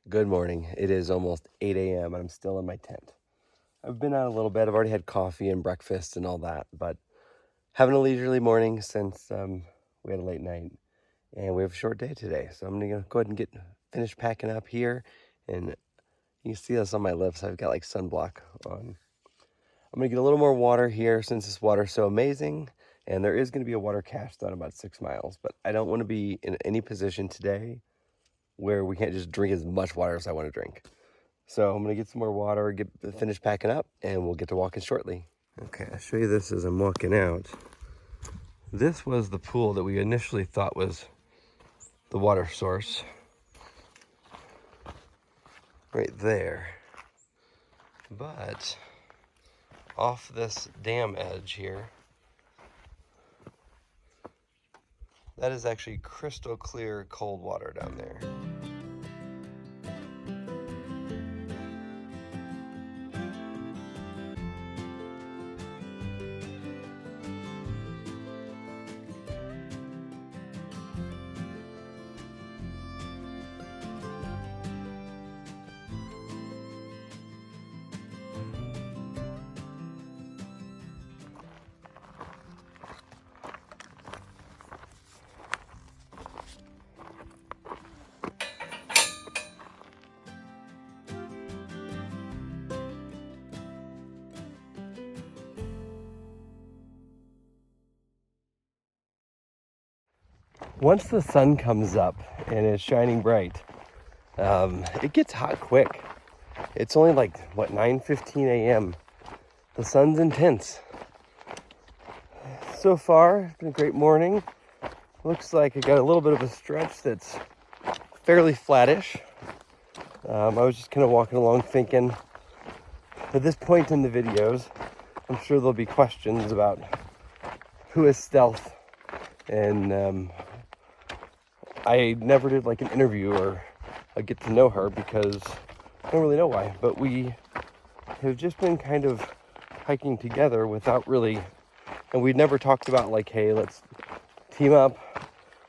Good morning. It is almost 8 a.m. and I'm still in my tent. I've been out a little bit. I've already had coffee and breakfast and all that, but having a leisurely morning since we had a late night and we have a short day today. So I'm gonna go ahead and get finished packing up here, and you can see this on my lips. I've got like sunblock on. I'm gonna get a little more water here since this water's so amazing, and there is gonna be a water cache down about 6 miles, but I don't want to be in any position today where we can't just drink as much water as I want to drink. So I'm gonna get some more water, get finished packing up, and we'll get to walking shortly. Okay, I'll show you this as I'm walking out. This was the pool that we initially thought was the water source. Right there. But off this dam edge here, that is actually crystal clear cold water down there. Once the sun comes up and is shining bright, it gets hot quick. It's only like, what, 9:15 a.m. The sun's intense. So far, it's been a great morning. Looks like I got a little bit of a stretch that's fairly flattish. I was just kind of walking along thinking, at this point in the videos, I'm sure there'll be questions about who is Stealth, and I never did like an interview or a get to know her because I don't really know why, but we have just been kind of hiking together without really, and we'd never talked about like, hey, let's team up.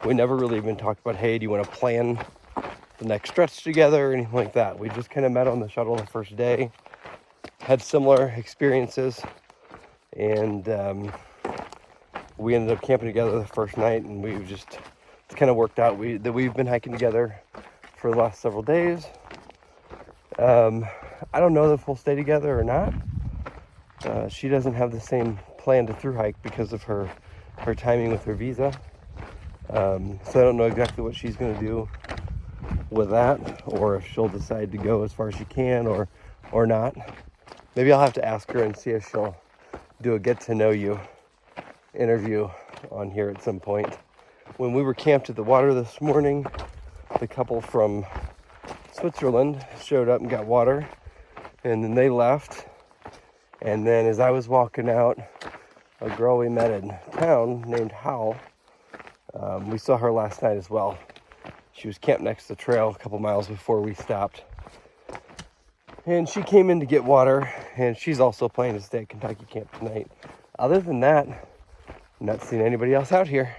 We never really even talked about, hey, do you want to plan the next stretch together or anything like that. We just kind of met on the shuttle the first day, had similar experiences, and we ended up camping together the first night, and it's kind of worked out that we've been hiking together for the last several days. I don't know if we'll stay together or not. She doesn't have the same plan to through hike because of her timing with her visa. So I don't know exactly what she's going to do with that, or if she'll decide to go as far as she can or not. Maybe I'll have to ask her and see if she'll do a get to know you interview on here at some point. When we were camped at the water this morning, the couple from Switzerland showed up and got water, and then they left. And then as I was walking out, a girl we met in town named Hal, we saw her last night as well. She was camped next to the trail a couple miles before we stopped. And she came in to get water, and she's also planning to stay at Kentucky Camp tonight. Other than that, I'm not seeing anybody else out here.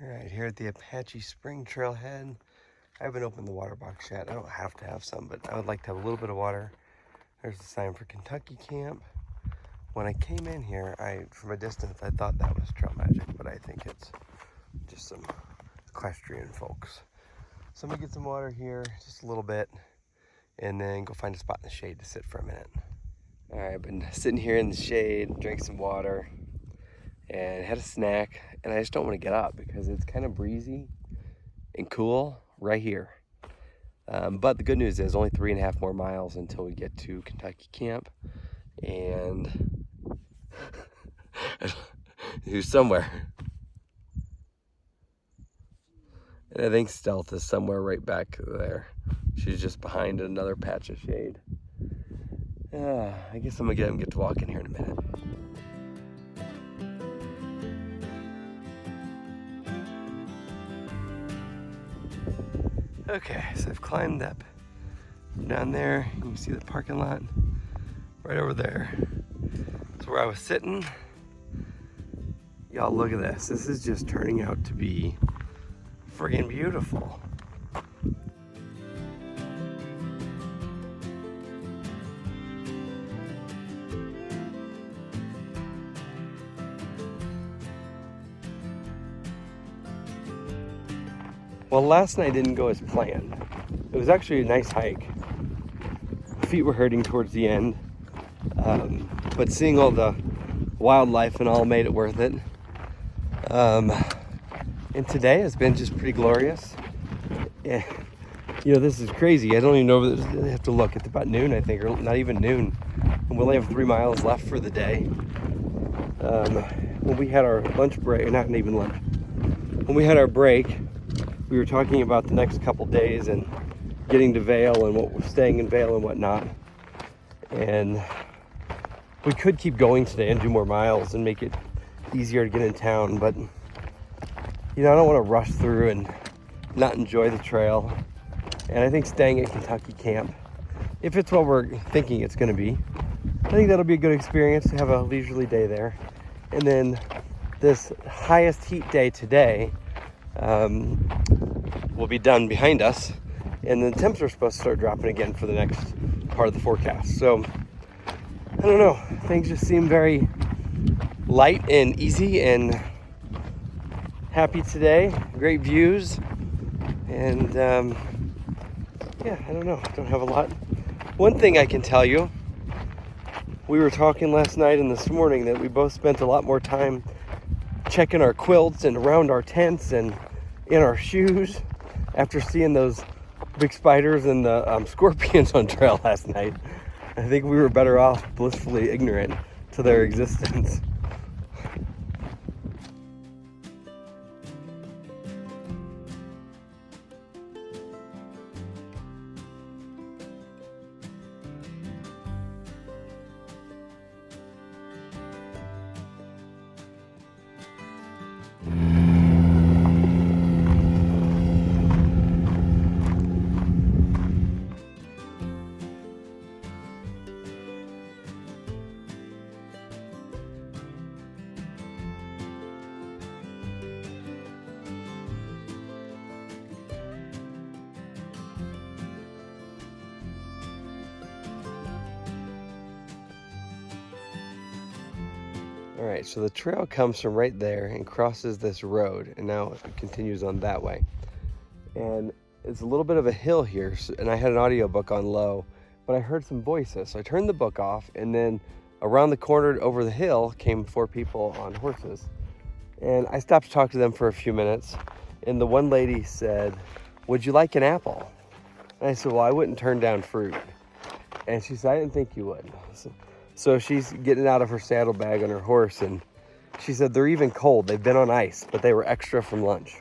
All right, here at the Apache Spring trailhead. I haven't opened the water box yet. I don't have to have some, but I would like to have a little bit of water. There's the sign for Kentucky Camp. When I came in here, from a distance, I thought that was Trail Magic, but I think it's just some equestrian folks. So I'm gonna get some water here, just a little bit, and then go find a spot in the shade to sit for a minute. All right, I've been sitting here in the shade, drank some water, and had a snack, and I just don't want to get up because it's kind of breezy and cool right here. But the good news is only 3.5 more miles until we get to Kentucky camp, and he's somewhere. And I think Stealth is somewhere right back there. She's just behind another patch of shade. I guess I'm gonna get to walk in here in a minute. Okay, so I've climbed up down there. You can see the parking lot right over there. That's where I was sitting. Y'all, look at this. This is just turning out to be friggin' beautiful. Well, last night didn't go as planned. It was actually a nice hike. Feet were hurting towards the end, but seeing all the wildlife and all made it worth it. And today has been just pretty glorious. Yeah, you know, this is crazy. I don't even know if I have to look. It's about noon, I think, or not even noon. And we only have 3 miles left for the day. When we had our lunch break, not even lunch, when we had our break, we were talking about the next couple days and getting to Vail and what we're staying in Vail and whatnot. And we could keep going today and do more miles and make it easier to get in town, but you know, I don't want to rush through and not enjoy the trail. And I think staying at Kentucky camp, if it's what we're thinking it's going to be, I think that'll be a good experience to have a leisurely day there. And then this highest heat day today will be done behind us, and the temps are supposed to start dropping again for the next part of the forecast. So I don't know, things just seem very light and easy and happy today. Great views, and yeah, I don't know, I don't have a lot. One thing I can tell you, we were talking last night and this morning that we both spent a lot more time checking our quilts and around our tents and in our shoes after seeing those big spiders and the scorpions on trail last night. I think we were better off blissfully ignorant to their existence. All right, so the trail comes from right there and crosses this road, and now it continues on that way. And it's a little bit of a hill here, and I had an audiobook on low, but I heard some voices. So I turned the book off, and then around the corner over the hill came 4 people on horses. And I stopped to talk to them for a few minutes, and the one lady said, "Would you like an apple?" And I said, "Well, I wouldn't turn down fruit." And she said, "I didn't think you would." So she's getting out of her saddlebag on her horse, and she said they're even cold. They've been on ice, but they were extra from lunch.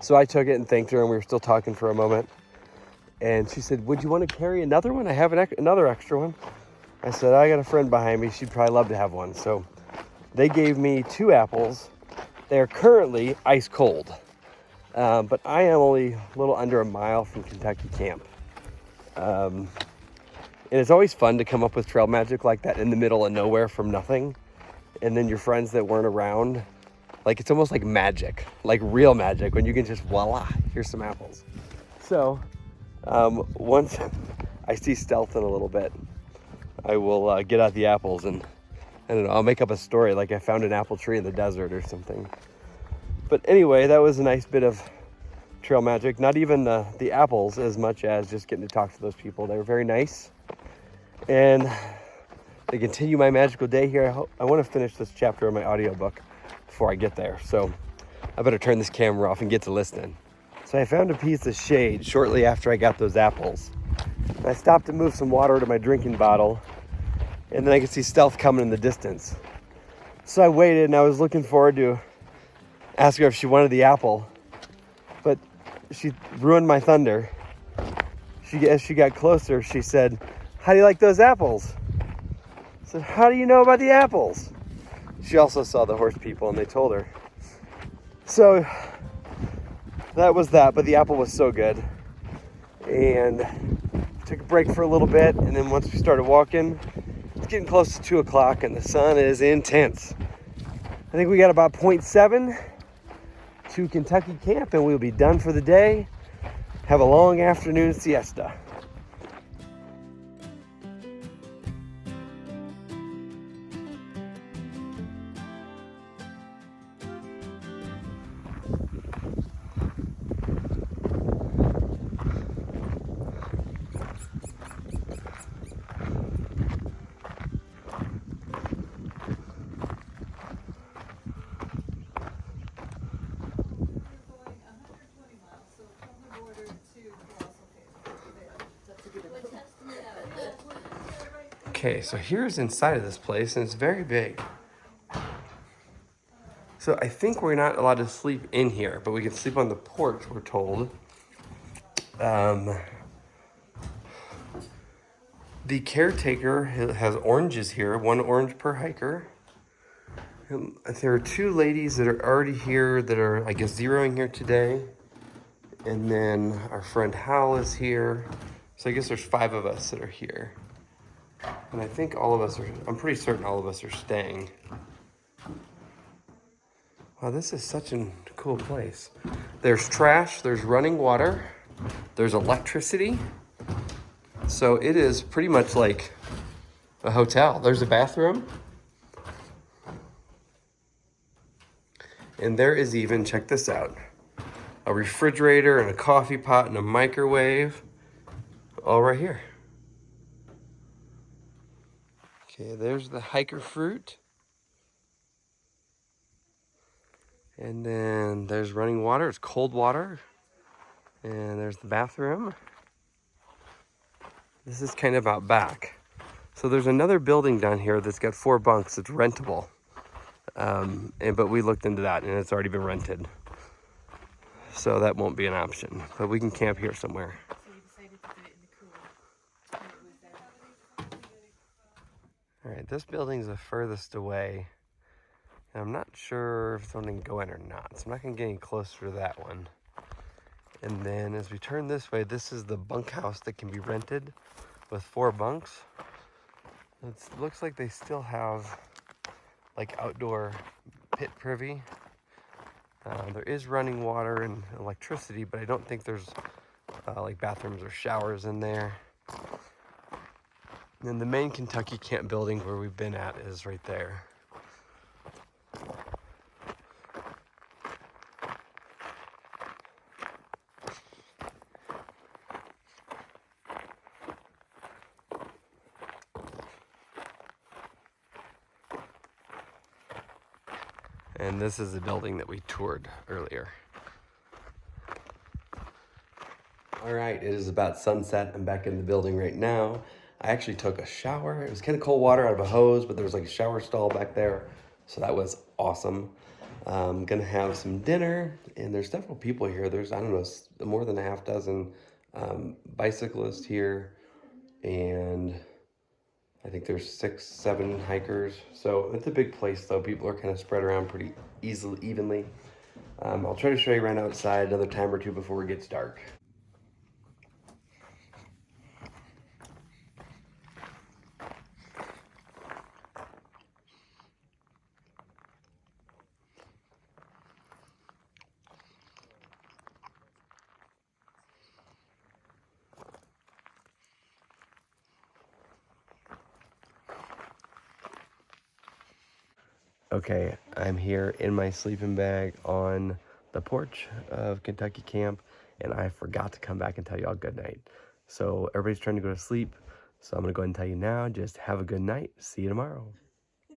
So I took it and thanked her, and we were still talking for a moment. And she said, "Would you want to carry another one? I have another extra one." I said, "I got a friend behind me. She'd probably love to have one." So they gave me 2 apples. They are currently ice cold, but I am only a little under a mile from Kentucky camp. And it's always fun to come up with trail magic like that in the middle of nowhere from nothing. And then your friends that weren't around, like it's almost like magic, like real magic, when you can just, voila, here's some apples. So once I see Stealth in a little bit, I will get out the apples and, I don't know, I'll make up a story like I found an apple tree in the desert or something. But anyway, that was a nice bit of trail magic. Not even the apples as much as just getting to talk to those people. They were very nice. And to continue my magical day here. I want to finish this chapter of my audiobook before I get there. So I better turn this camera off and get to listening. So I found a piece of shade shortly after I got those apples. I stopped to move some water to my drinking bottle, and then I could see Stealth coming in the distance. So I waited, and I was looking forward to ask her if she wanted the apple, but she ruined my thunder. As she got closer, she said, "How do you like those apples?" I said, "How do you know about the apples?" She also saw the horse people, and they told her. So that was that, but the apple was so good. And took a break for a little bit, and then once we started walking, it's getting close to 2 o'clock, and the sun is intense. I think we got about 0.7 to Kentucky camp, and we'll be done for the day. Have a long afternoon siesta. Okay, so here's inside of this place, and it's very big. So I think we're not allowed to sleep in here, but we can sleep on the porch, we're told. The caretaker has oranges here, 1 orange per hiker. And there are 2 ladies that are already here that are, I guess, zeroing here today. And then our friend Hal is here. So I guess there's 5 of us that are here. And I think all of us are, I'm pretty certain all of us are staying. Wow, this is such a cool place. There's trash, there's running water, there's electricity. So it is pretty much like a hotel. There's a bathroom. And there is even, check this out, a refrigerator and a coffee pot and a microwave, all right here. Okay, there's the hiker fruit. And then there's running water, it's cold water. And there's the bathroom. This is kind of out back. So there's another building down here that's got 4 bunks, it's rentable. But we looked into that and it's already been rented. So that won't be an option, but we can camp here somewhere. So you decided to do it in the cool. All right, this building's the furthest away. And I'm not sure if someone can go in or not. So I'm not gonna get any closer to that one. And then as we turn this way, this is the bunkhouse that can be rented with 4 bunks. It looks like they still have like outdoor pit privy. There is running water and electricity, but I don't think there's like bathrooms or showers in there. And then the main Kentucky camp building where we've been at is right there. And this is the building that we toured earlier. All right, it is about sunset. I'm back in the building right now. I actually took a shower. It was kind of cold water out of a hose, but there was like a shower stall back there. So that was awesome. I'm gonna have some dinner, and there's several people here. There's, I don't know, more than a half dozen bicyclists here. And I think there's 6, 7 hikers. So it's a big place though. People are kind of spread around pretty evenly. I'll try to show you around outside another time or two before it gets dark. Okay, I'm here in my sleeping bag on the porch of Kentucky camp, and I forgot to come back and tell y'all good night. So everybody's trying to go to sleep. So I'm going to go ahead and tell you now, just have a good night. See you tomorrow.